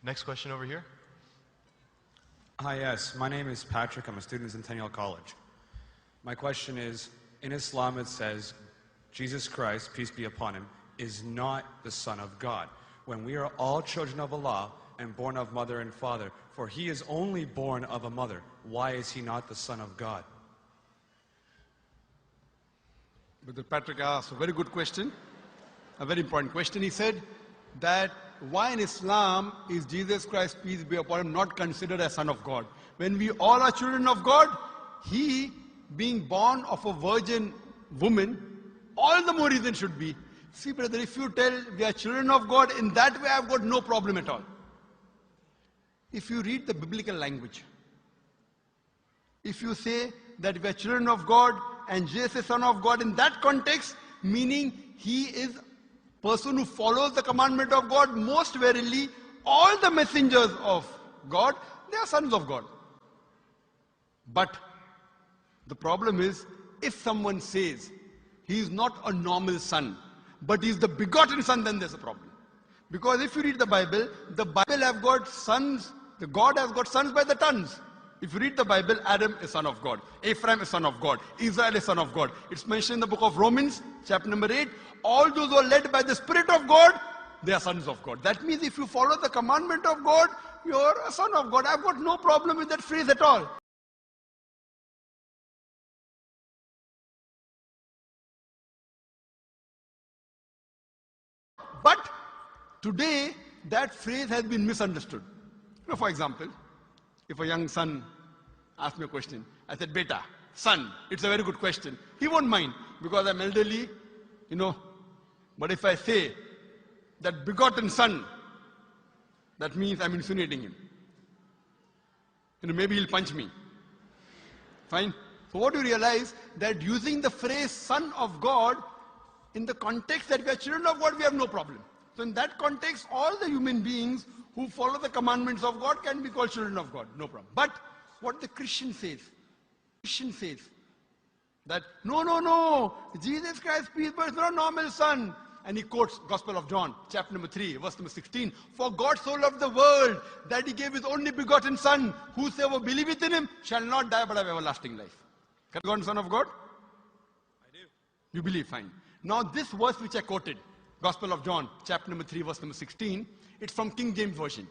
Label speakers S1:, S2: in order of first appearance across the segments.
S1: Next question over here.
S2: Hi, yes. My name is Patrick. I'm a student at Centennial College. My question is, in Islam it says, Jesus Christ, peace be upon him, is not the Son of God. When we are all children of Allah and born of mother and father, for he is only born of a mother, why is he not the Son of God?
S3: Brother Patrick asked a very good question, a very important question. He said that why in Islam is Jesus Christ, peace be upon him, not considered as Son of God? When we all are children of God, he being born of a virgin woman, all the more reason should be. See, brother, if you tell we are children of God, in that way I've got no problem at all. If you read the biblical language, if you say that we are children of God and Jesus is Son of God, in that context, meaning he is person who follows the commandment of God, most verily, all the messengers of God, they are sons of God. But the problem is, if someone says he is not a normal son, but he is the begotten son, then there's a problem. Because if you read the Bible have got sons, the God has got sons by the tons. If you read the Bible, Adam is son of God, Ephraim is son of God, Israel is son of God. It's mentioned in the book of Romans, chapter number 8. All those who are led by the Spirit of God, they are sons of God. That means if you follow the commandment of God, you're a son of God. I've got no problem with that phrase at all. But today, that phrase has been misunderstood. For example, if a young son asks me a question, I said, Beta, son, it's a very good question. He won't mind because I'm elderly, But if I say that begotten son, that means I'm insinuating him. Maybe he'll punch me. Fine. So what do you realize? That using the phrase son of God, in the context that we are children of God, we have no problem. So in that context, all the human beings who follow the commandments of God can be called children of God. No problem. But what the Christian says, that no, Jesus Christ, peace be upon him, is not a normal son. And he quotes Gospel of John, chapter number 3, verse number 16. For God so loved the world that he gave his only begotten son. Whosoever believeth in him shall not die but have everlasting life. Begotten son of God? I do. You believe, fine. Now this verse which I quoted, Gospel of John, chapter number 3, verse number 16, it's from King James Version.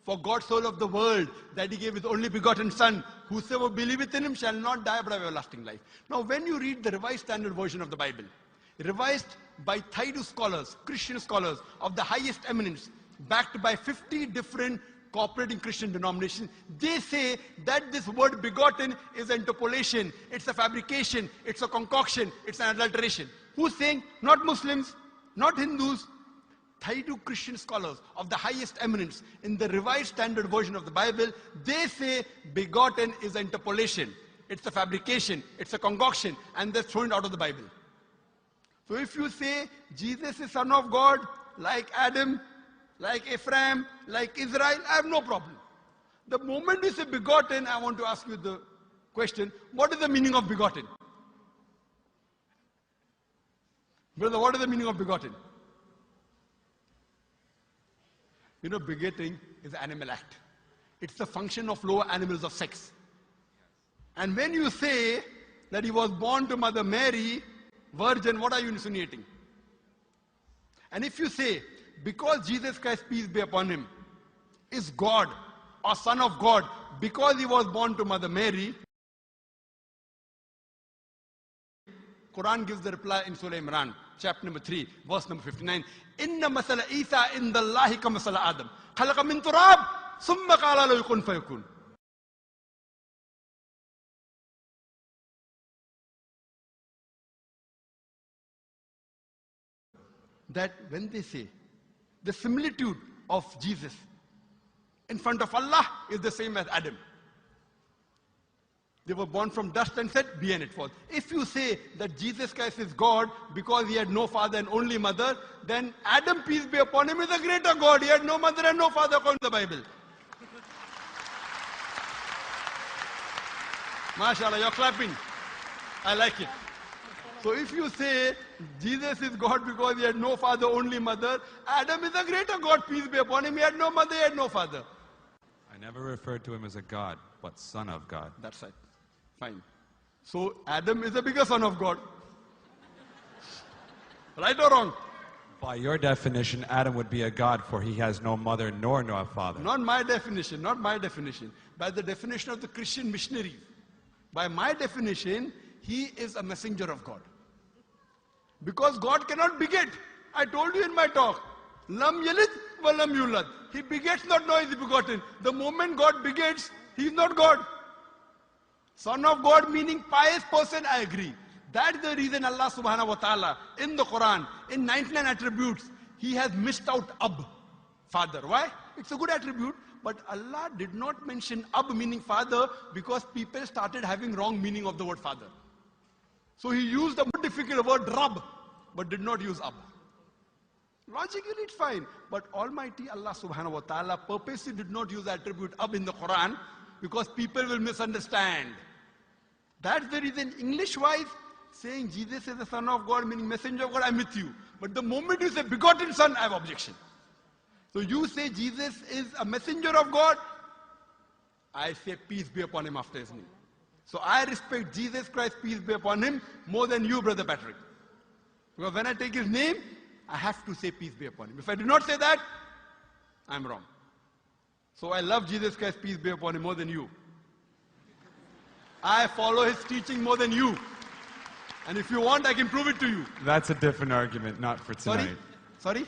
S3: For God so loved the world that he gave his only begotten son. Whosoever believeth in him shall not die but have everlasting life. Now when you read the Revised Standard Version of the Bible, revised by Thaidu scholars, Christian scholars of the highest eminence, backed by 50 different cooperating Christian denominations, they say that this word begotten is an interpolation, it's a fabrication, it's a concoction, it's an adulteration. Who's saying? Not Muslims, not Hindus. Thaidu Christian scholars of the highest eminence in the Revised Standard Version of the Bible, they say begotten is an interpolation. It's a fabrication, it's a concoction, and they're thrown out of the Bible. So if you say Jesus is Son of God, like Adam, like Ephraim, like Israel, I have no problem. The moment you say begotten, I want to ask you the question, what is the meaning of begotten? Brother, what is the meaning of begotten? Begetting is an animal act. It's the function of lower animals of sex. And when you say that he was born to Mother Mary, virgin, what are you insinuating? And if you say, because Jesus Christ, peace be upon him, is God or Son of God, because he was born to Mother Mary, Quran gives the reply in Surah Imran, chapter number 3, verse number 59. Inna masala Isa indallahi ka masala Adam. Khalaqa min turab, summa qala lahu kun fayakun. That when they say the similitude of Jesus in front of Allah is the same as Adam. They were born from dust and said, be and it was. If you say that Jesus Christ is God because he had no father and only mother, then Adam, peace be upon him, is a greater God. He had no mother and no father according to the Bible. MashaAllah, you're clapping. I like it. So if you say Jesus is God because he had no father, only mother, Adam is a greater God, peace be upon him. He had no mother, he had no father.
S2: I never referred to him as a God, but son of God.
S3: That's right. Fine. So Adam is a bigger son of God. Right or wrong?
S2: By your definition, Adam would be a God, for he has no mother nor no father.
S3: Not my definition, not my definition. By the definition of the Christian missionary. By my definition, he is a messenger of God. Because God cannot beget. I told you in my talk. Lam yalid wa lam yulad. He begets not, nor is he begotten. The moment God begets, he is not God. Son of God meaning pious person, I agree. That's the reason Allah subhanahu wa ta'ala in the Quran, in 99 attributes, he has missed out Ab, father. Why? It's a good attribute, but Allah did not mention Ab meaning father because people started having wrong meaning of the word father. So he used the more difficult word Rab, but did not use Ab. Logically it's fine, but Almighty Allah subhanahu wa ta'ala purposely did not use the attribute Ab in the Quran because people will misunderstand. That's the reason English-wise, saying Jesus is the son of God, meaning messenger of God, I'm with you. But the moment you say begotten son, I have objection. So you say Jesus is a messenger of God, I say peace be upon him after his name. So I respect Jesus Christ, peace be upon him, more than you, Brother Patrick. Because when I take his name, I have to say peace be upon him. If I do not say that, I'm wrong. So I love Jesus Christ, peace be upon him, more than you. I follow his teaching more than you. And if you want, I can prove it to you.
S2: That's a different argument, not for tonight.
S3: Sorry?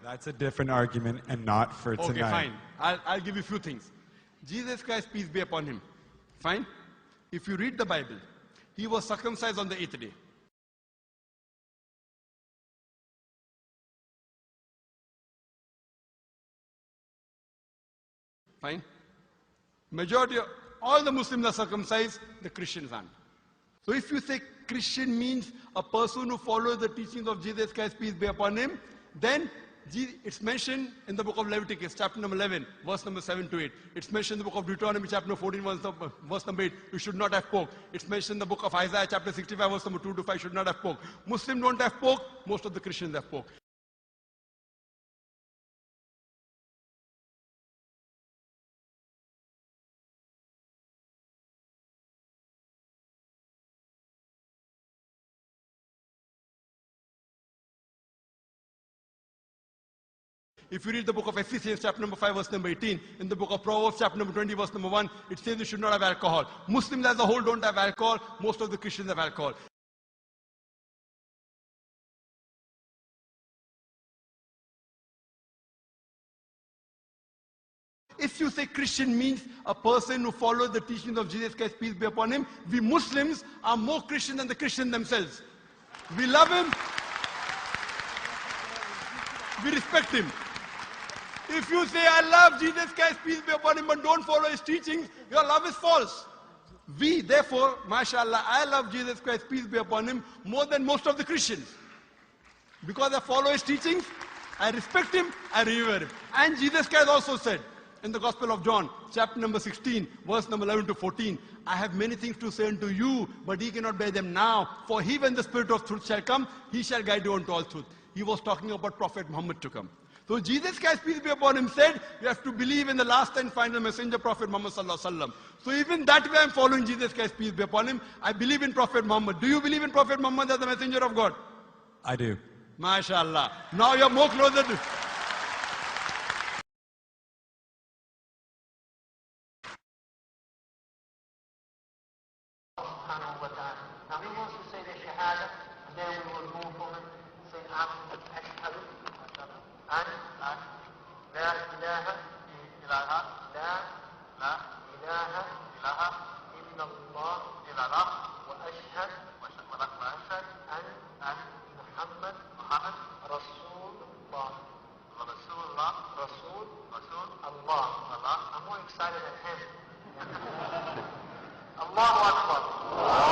S2: That's a different argument and not for tonight.
S3: Okay, fine. I'll give you a few things. Jesus Christ, peace be upon him. Fine? If you read the Bible, he was circumcised on the 8th day. Fine? Majority of all the Muslims are circumcised, the Christians aren't. So if you say Christian means a person who follows the teachings of Jesus Christ, peace be upon him, then it's mentioned in the book of Leviticus, chapter number 11, verse number 7 to 8. It's mentioned in the book of Deuteronomy, chapter number 14, verse number 8, you should not have pork. It's mentioned in the book of Isaiah, chapter 65, verse number 2 to 5, should not have pork. Muslims don't have pork, most of the Christians have pork. If you read the book of Ephesians, chapter number 5, verse number 18, in the book of Proverbs, chapter number 20, verse number 1, it says you should not have alcohol. Muslims as a whole don't have alcohol. Most of the Christians have alcohol. If you say Christian means a person who follows the teachings of Jesus Christ, peace be upon him, we Muslims are more Christian than the Christians themselves. We love him. We respect him. If you say, I love Jesus Christ, peace be upon him, but don't follow his teachings, your love is false. We, therefore, mashallah, I love Jesus Christ, peace be upon him, more than most of the Christians. Because I follow his teachings, I respect him, I revere him. And Jesus Christ also said, in the Gospel of John, chapter number 16, verse number 11 to 14, I have many things to say unto you, but ye cannot bear them now. For he, when the Spirit of truth shall come, he shall guide you unto all truth. He was talking about Prophet Muhammad to come. So Jesus Christ, peace be upon him, said, you have to believe in the last and final messenger, Prophet Muhammad sallallahu alaihi wasallam. So even that way I'm following Jesus Christ, peace be upon him. I believe in Prophet Muhammad. Do you believe in Prophet Muhammad as the messenger of God?
S2: I do.
S3: MashaAllah. Now you're more closer to...
S1: Now he wants to say the Shahada, and then we will move on and say, Ashhadu an la ilaha illallah, la ilaha illallah, wa ashhad an Muhammad Rasulullah. Allah. I'm more excited than him. Allahu Akbar.